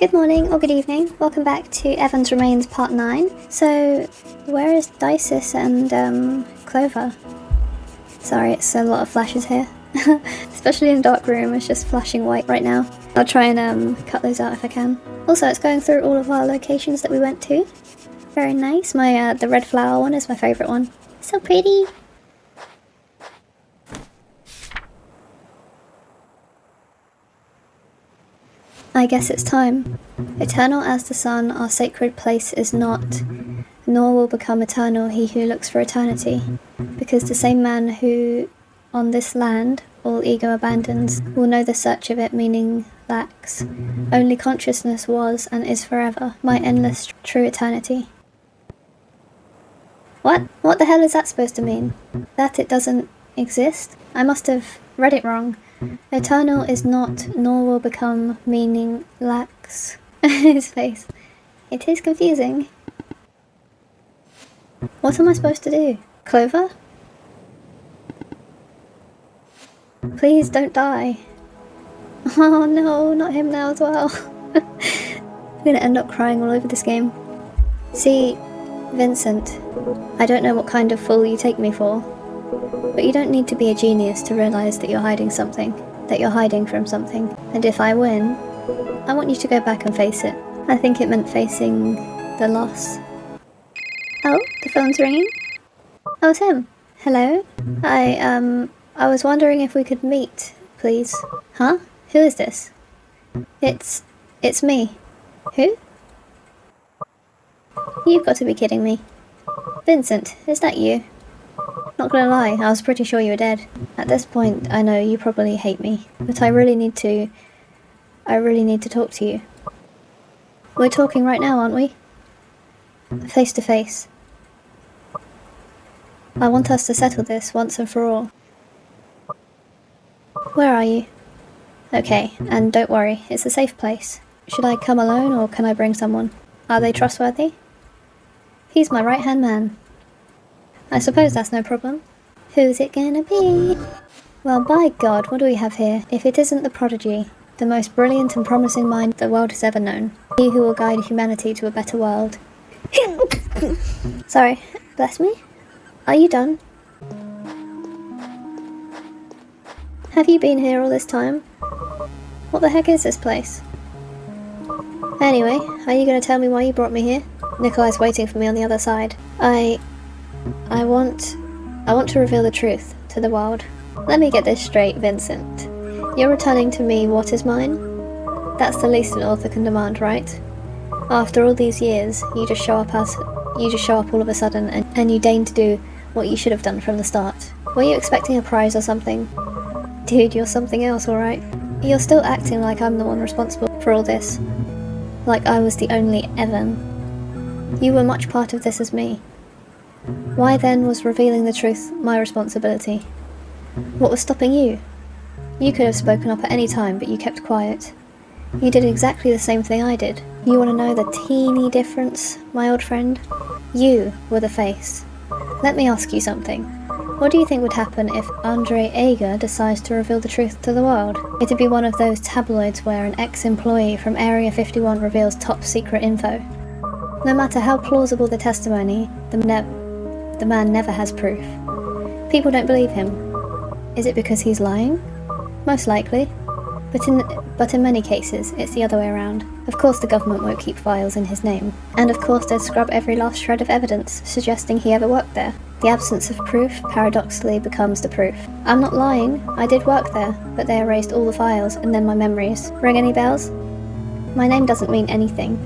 Good morning or good evening, welcome back to Evan's Remains Part 9. So, where is Dices and Clover? Sorry, it's a lot of flashes here. Especially in dark room, it's just flashing white right now. I'll try and cut those out if I can. Also, it's going through all of our locations that we went to. Very nice. The red flower one is my favourite one. So pretty! I guess it's time. Eternal as the sun, our sacred place is not, nor will become eternal he who looks for eternity. Because the same man who, on this land, all ego abandons, will know the search of it meaning lacks. Only consciousness was and is forever, my endless true eternity. What? What the hell is that supposed to mean? That it doesn't exist? I must have read it wrong. Eternal is not, nor will become, meaning lacks. His face. It is confusing. What am I supposed to do? Clover? Please don't die. Oh no, not him now as well. I'm gonna end up crying all over this game. See, Vincent, I don't know what kind of fool you take me for. But you don't need to be a genius to realise that you're hiding something, that you're hiding from something. And if I win, I want you to go back and face it. I think it meant facing the loss. Oh, the phone's ringing? Oh, it's him. Hello? I was wondering if we could meet, please. Huh? Who is this? It's me. Who? You've got to be kidding me. Vincent, is that you? Not gonna lie, I was pretty sure you were dead. At this point, I know you probably hate me, but I really need to talk to you. We're talking right now, aren't we? Face to face. I want us to settle this once and for all. Where are you? Okay, and don't worry, it's a safe place. Should I come alone or can I bring someone? Are they trustworthy? He's my right-hand man. I suppose that's no problem. Who's it gonna be? Well, by God, what do we have here? If it isn't the prodigy, the most brilliant and promising mind the world has ever known. He who will guide humanity to a better world. Sorry, bless me? Are you done? Have you been here all this time? What the heck is this place? Anyway, are you gonna tell me why you brought me here? Nikolai's waiting for me on the other side. I want to reveal the truth to the world. Let me get this straight, Vincent. You're returning to me what is mine? That's the least an author can demand, right? After all these years, you just show up all of a sudden and you deign to do what you should have done from the start. Were you expecting a prize or something? Dude, you're something else, alright? You're still acting like I'm the one responsible for all this. Like I was the only Evan. You were much part of this as me. Why then was revealing the truth my responsibility? What was stopping you? You could have spoken up at any time, but you kept quiet. You did exactly the same thing I did. You want to know the teeny difference, my old friend? You were the face. Let me ask you something. What do you think would happen if Andre Ager decides to reveal the truth to the world? It'd be one of those tabloids where an ex-employee from Area 51 reveals top secret info. No matter how plausible the testimony, the man never has proof. People don't believe him. Is it because he's lying? Most likely. But in many cases, it's the other way around. Of course the government won't keep files in his name. And of course they'd scrub every last shred of evidence, suggesting he ever worked there. The absence of proof, paradoxically, becomes the proof. I'm not lying, I did work there, but they erased all the files, and then my memories. Ring any bells? My name doesn't mean anything.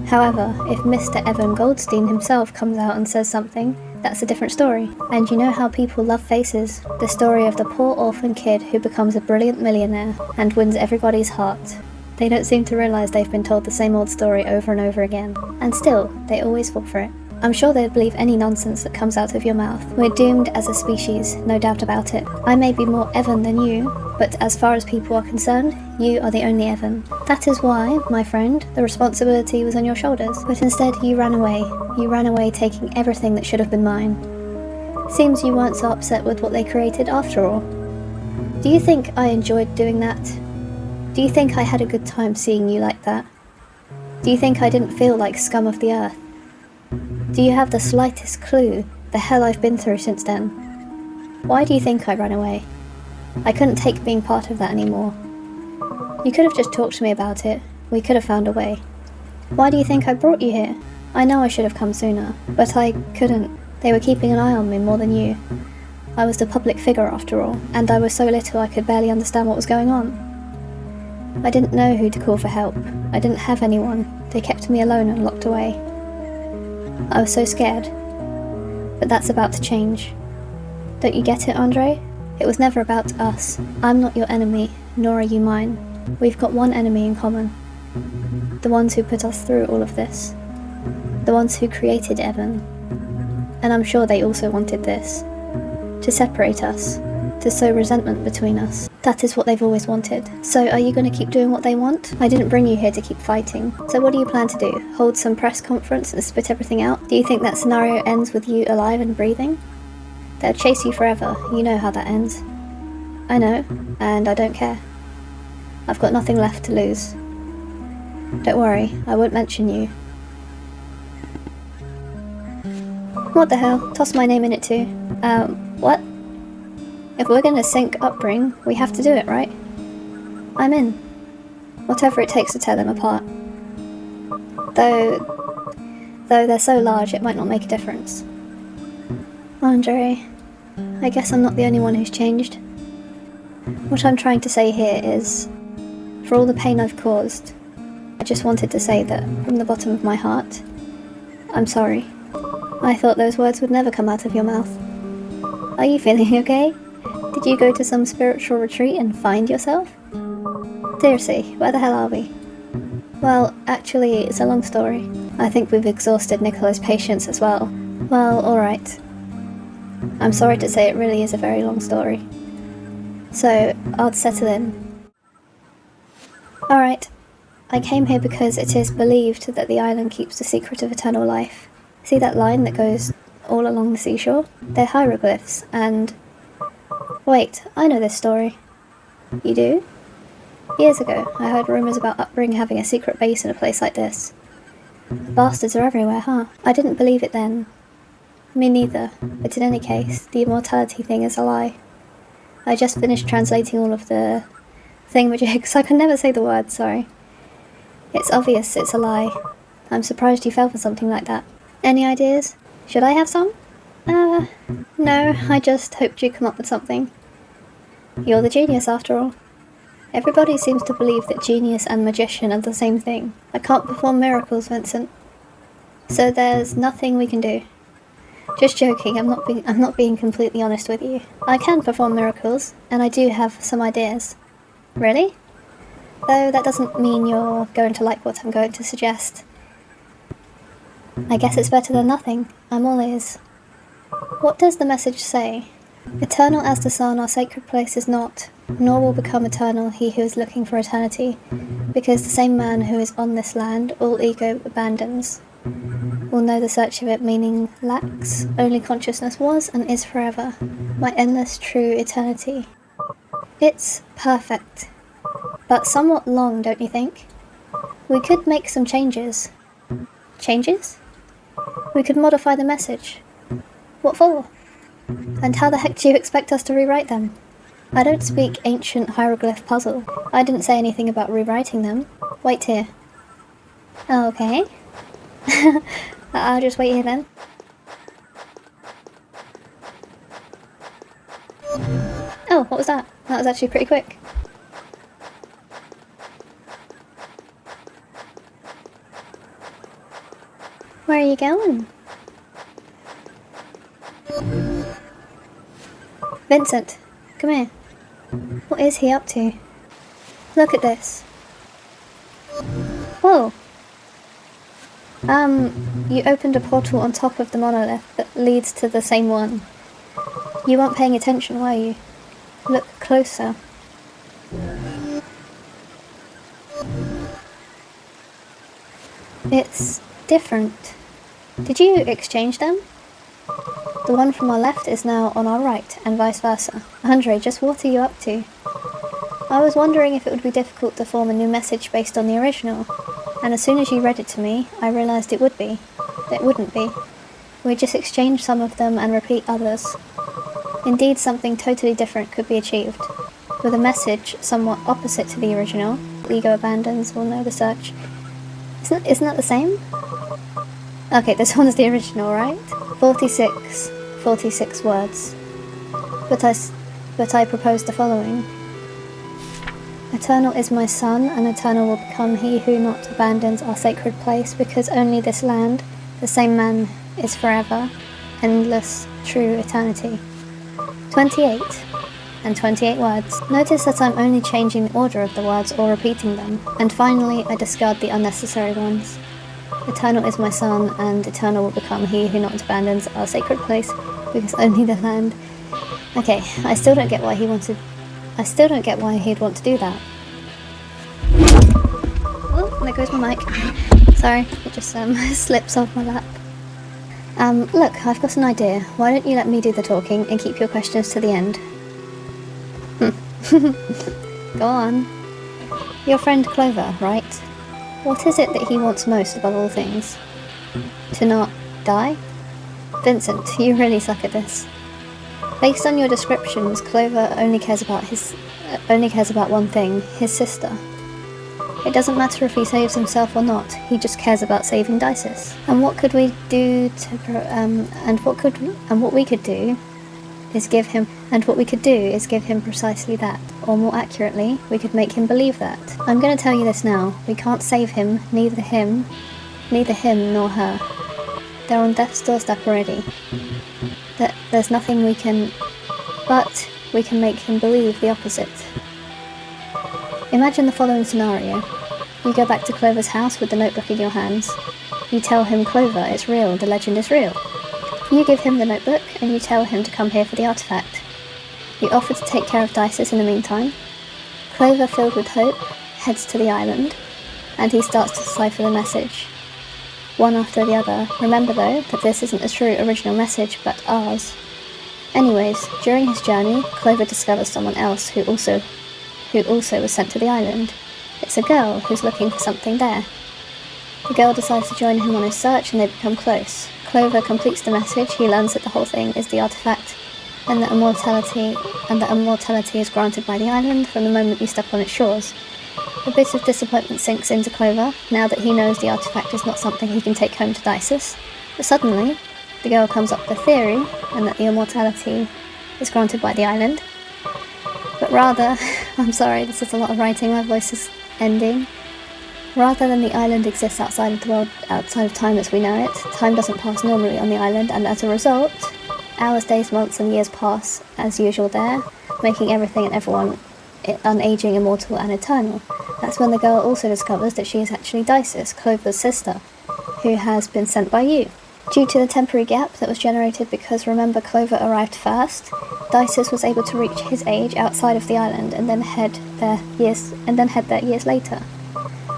However, if Mr. Evan Goldstein himself comes out and says something, that's a different story. And you know how people love faces. The story of the poor orphan kid who becomes a brilliant millionaire and wins everybody's heart. They don't seem to realise they've been told the same old story over and over again. And still, they always fall for it. I'm sure they'd believe any nonsense that comes out of your mouth. We're doomed as a species, no doubt about it. I may be more Evan than you, but as far as people are concerned, you are the only Evan. That is why, my friend, the responsibility was on your shoulders. But instead you ran away. You ran away taking everything that should have been mine. Seems you weren't so upset with what they created after all. Do you think I enjoyed doing that? Do you think I had a good time seeing you like that? Do you think I didn't feel like scum of the earth? Do you have the slightest clue the hell I've been through since then? Why do you think I ran away? I couldn't take being part of that anymore. You could have just talked to me about it. We could have found a way. Why do you think I brought you here? I know I should have come sooner, but I couldn't. They were keeping an eye on me more than you. I was the public figure after all, and I was so little I could barely understand what was going on. I didn't know who to call for help. I didn't have anyone. They kept me alone and locked away. I was so scared. But that's about to change. Don't you get it, Andre? It was never about us. I'm not your enemy, nor are you mine. We've got one enemy in common. The ones who put us through all of this. The ones who created Evan. And I'm sure they also wanted this. To separate us. To sow resentment between us. That is what they've always wanted. So are you going to keep doing what they want? I didn't bring you here to keep fighting. So what do you plan to do? Hold some press conference and spit everything out? Do you think that scenario ends with you alive and breathing? They'll chase you forever. You know how that ends. I know, and I don't care. I've got nothing left to lose. Don't worry, I won't mention you. What the hell? Toss my name in it too. What? If we're gonna sync Upbring, we have to do it, right? I'm in. Whatever it takes to tear them apart. Though they're so large it might not make a difference. Andre, I guess I'm not the only one who's changed. What I'm trying to say here is, for all the pain I've caused, I just wanted to say that, from the bottom of my heart, I'm sorry. I thought those words would never come out of your mouth. Are you feeling okay? Did you go to some spiritual retreat and find yourself? Seriously, where the hell are we? Well, actually, it's a long story. I think we've exhausted Nicola's patience as well. Well, alright. I'm sorry to say it really is a very long story. So, I'll settle in. Alright. I came here because it is believed that the island keeps the secret of eternal life. See that line that goes all along the seashore? They're hieroglyphs, and... Wait, I know this story. You do? Years ago, I heard rumours about Upbring having a secret base in a place like this. The bastards are everywhere, huh? I didn't believe it then. Me neither, but in any case, the immortality thing is a lie. I just finished translating all of the thingamajigs. I can never say the word, sorry. It's obvious it's a lie. I'm surprised you fell for something like that. Any ideas? Should I have some? No, I just hoped you'd come up with something. You're the genius, after all. Everybody seems to believe that genius and magician are the same thing. I can't perform miracles, Vincent. So there's nothing we can do. Just joking, I'm not being completely honest with you. I can perform miracles, and I do have some ideas. Really? Though that doesn't mean you're going to like what I'm going to suggest. I guess it's better than nothing. I'm all ears. What does the message say? Eternal as the sun, our sacred place is not, nor will become eternal he who is looking for eternity, because the same man who is on this land all ego abandons. Will know the search of it meaning lacks, only consciousness was and is forever, my endless true eternity. It's perfect, but somewhat long, don't you think? We could make some changes. Changes? We could modify the message. What for? And how the heck do you expect us to rewrite them? I don't speak ancient hieroglyph puzzle. I didn't say anything about rewriting them. Wait here. Okay. I'll just wait here then. Oh, what was that? That was actually pretty quick. Where are you going? Vincent, come here. What is he up to? Look at this. Whoa. You opened a portal on top of the monolith that leads to the same one. You weren't paying attention, were you? Look closer. It's different. Did you exchange them? The one from our left is now on our right, and vice versa. Andre, just what are you up to? I was wondering if it would be difficult to form a new message based on the original. And as soon as you read it to me, I realised it would be. It wouldn't be. We just exchange some of them and repeat others. Indeed, something totally different could be achieved, with a message somewhat opposite to the original. Ego abandons, we'll know the search. Isn't that the same? Okay, this one's the original, right? 46 words. But I propose the following. Eternal is my son, and eternal will become he who not abandons our sacred place, because only this land, the same man, is forever, endless, true eternity. 28. And 28 words. Notice that I'm only changing the order of the words or repeating them. And finally, I discard the unnecessary ones. Eternal is my son, and eternal will become he who not abandons our sacred place, because only the land... Okay, I still don't get why he'd want to do that. Oh, there goes my mic. Sorry, it just slips off my lap. Look, I've got an idea. Why don't you let me do the talking and keep your questions to the end? Go on. Your friend Clover, right? What is it that he wants most above all things? To not die? Vincent, you really suck at this. Based on your descriptions, Clover only cares about one thing, his sister. It doesn't matter if he saves himself or not, he just cares about saving Dices. And what we could do is give him precisely that, or more accurately, we could make him believe that. I'm going to tell you this now, we can't save him, neither him nor her. They're on death's doorstep already. There's nothing we can... But we can make him believe the opposite. Imagine the following scenario. You go back to Clover's house with the notebook in your hands. You tell him, Clover, it's real, the legend is real. You give him the notebook, and you tell him to come here for the artifact. You offer to take care of Dices in the meantime. Clover, filled with hope, heads to the island, and he starts to decipher the message. One after the other. Remember though, that this isn't a true original message, but ours. Anyways, during his journey, Clover discovers someone else who also was sent to the island. It's a girl who's looking for something there. The girl decides to join him on his search, and they become close. Clover completes the message. He learns that the whole thing is the artifact, and that immortality is granted by the island from the moment you step on its shores. A bit of disappointment sinks into Clover, now that he knows the artifact is not something he can take home to Dices. But suddenly, the girl comes up with a theory, and that the immortality is granted by the island. But rather, I'm sorry, this is a lot of writing, my voice is ending. Rather than the island exists outside of the world, outside of time as we know it, time doesn't pass normally on the island, and as a result, hours, days, months and years pass as usual there, making everything and everyone unaging, immortal and eternal. That's when the girl also discovers that she is actually Dices, Clover's sister, who has been sent by you. Due to the temporary gap that was generated because, remember, Clover arrived first, Dices was able to reach his age outside of the island and then head there years later.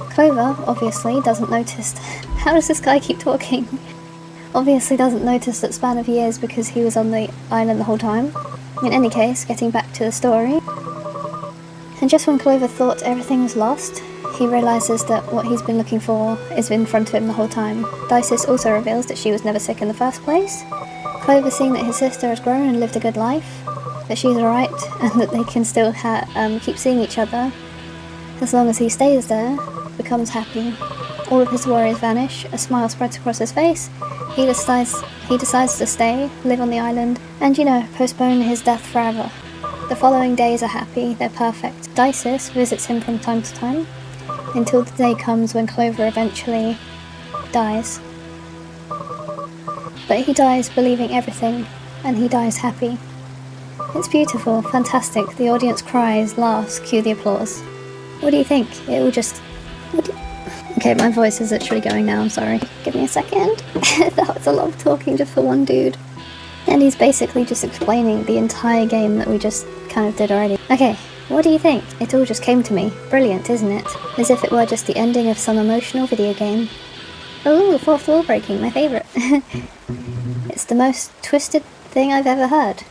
Clover, obviously, doesn't notice... How does this guy keep talking? Obviously doesn't notice that span of years because he was on the island the whole time. In any case, getting back to the story... And just when Clover thought everything was lost, he realises that what he's been looking for is in front of him the whole time. Dices also reveals that she was never sick in the first place. Clover, seeing that his sister has grown and lived a good life, that she's alright, and that they can still keep seeing each other, as long as he stays there, becomes happy. All of his worries vanish, a smile spreads across his face. He decides to stay, live on the island, and postpone his death forever. The following days are happy, they're perfect. Dices visits him from time to time, until the day comes when Clover eventually dies. But he dies believing everything, and he dies happy. It's beautiful, fantastic, the audience cries, laughs, cue the applause. What do you think? It will just... Okay, my voice is literally going now, I'm sorry. Give me a second. That was a lot of talking just for one dude. And he's basically just explaining the entire game that we just kind of did already. Okay, what do you think? It all just came to me. Brilliant, isn't it? As if it were just the ending of some emotional video game. Ooh, fourth wall breaking, my favourite. It's the most twisted thing I've ever heard.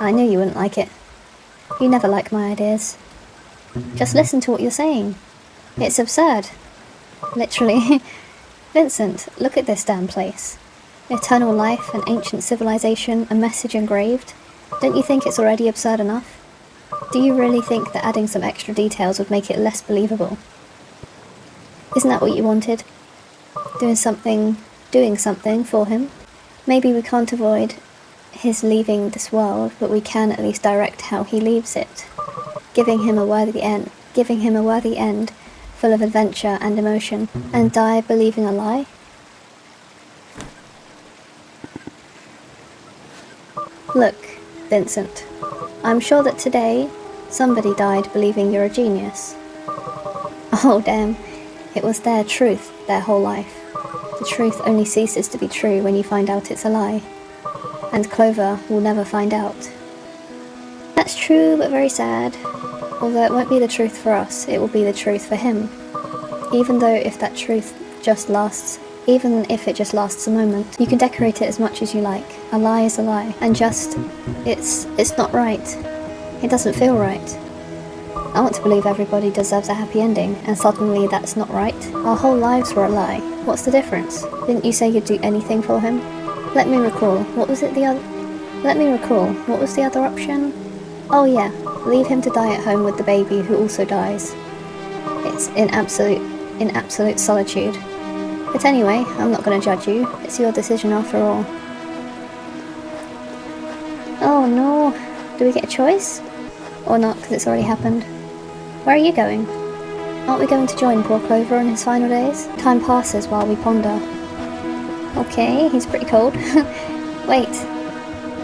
I knew you wouldn't like it. You never like my ideas. Just listen to what you're saying. It's absurd. Literally. Vincent, look at this damn place. Eternal life, an ancient civilization, a message engraved. Don't you think it's already absurd enough? Do you really think that adding some extra details would make it less believable? Isn't that what you wanted? Doing something for him? Maybe we can't avoid his leaving this world, but we can at least direct how he leaves it. Giving him a worthy end, full of adventure and emotion, and die believing a lie? Look, Vincent, I'm sure that today somebody died believing you're a genius. Oh damn, it was their truth their whole life. The truth only ceases to be true when you find out it's a lie. And Clover will never find out. That's true, but very sad. Although it won't be the truth for us, it will be the truth for him. Even if it just lasts a moment, you can decorate it as much as you like. A lie is a lie, and it's not right. It doesn't feel right. I want to believe everybody deserves a happy ending, and suddenly that's not right. Our whole lives were a lie. What's the difference? Didn't you say you'd do anything for him? Let me recall, what was the other option? Oh yeah, leave him to die at home with the baby who also dies. It's in absolute solitude. But anyway, I'm not going to judge you. It's your decision after all. Oh no, do we get a choice? Or not, because it's already happened. Where are you going? Aren't we going to join poor Clover on his final days? Time passes while we ponder. Okay, he's pretty cold. Wait.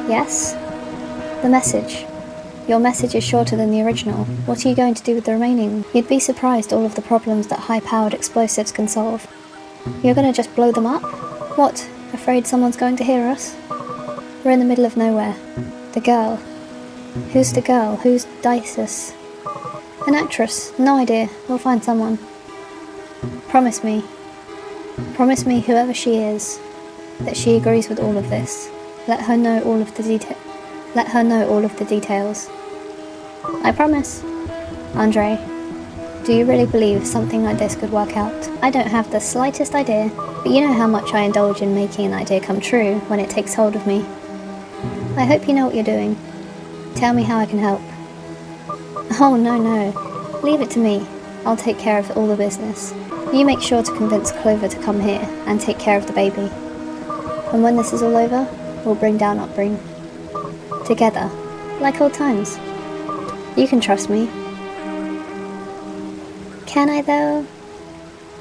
Yes? The message. Your message is shorter than the original. What are you going to do with the remaining? You'd be surprised all of the problems that high-powered explosives can solve. You're gonna just blow them up? What? Afraid someone's going to hear us? We're in the middle of nowhere. The girl. Who's the girl? Who's Dices? An actress. No idea. We'll find someone. Promise me. Promise me, whoever she is, that she agrees with all of this. Let her know all of the details. I promise. Andre, do you really believe something like this could work out? I don't have the slightest idea, but you know how much I indulge in making an idea come true when it takes hold of me. I hope you know what you're doing. Tell me how I can help. Oh no, leave it to me. I'll take care of all the business. You make sure to convince Clover to come here and take care of the baby. And when this is all over, we'll bring down Upbring. Together, like old times. You can trust me. Can I though?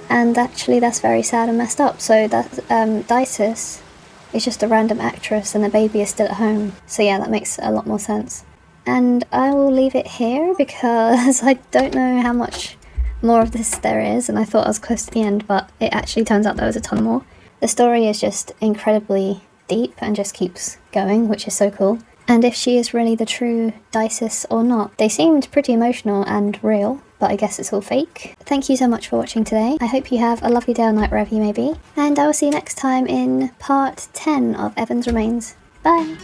And actually that's very sad and messed up. So that Dices is just a random actress and the baby is still at home. So yeah, that makes a lot more sense. And I will leave it here because I don't know how much more of this there is, and I thought I was close to the end, but it actually turns out there was a ton more. The story is just incredibly deep and just keeps going, which is so cool. And if she is really the true Dices or not. They seemed pretty emotional and real, but I guess it's all fake. Thank you so much for watching today. I hope you have a lovely day or night wherever you may be, and I will see you next time in part 10 of Evan's Remains. Bye!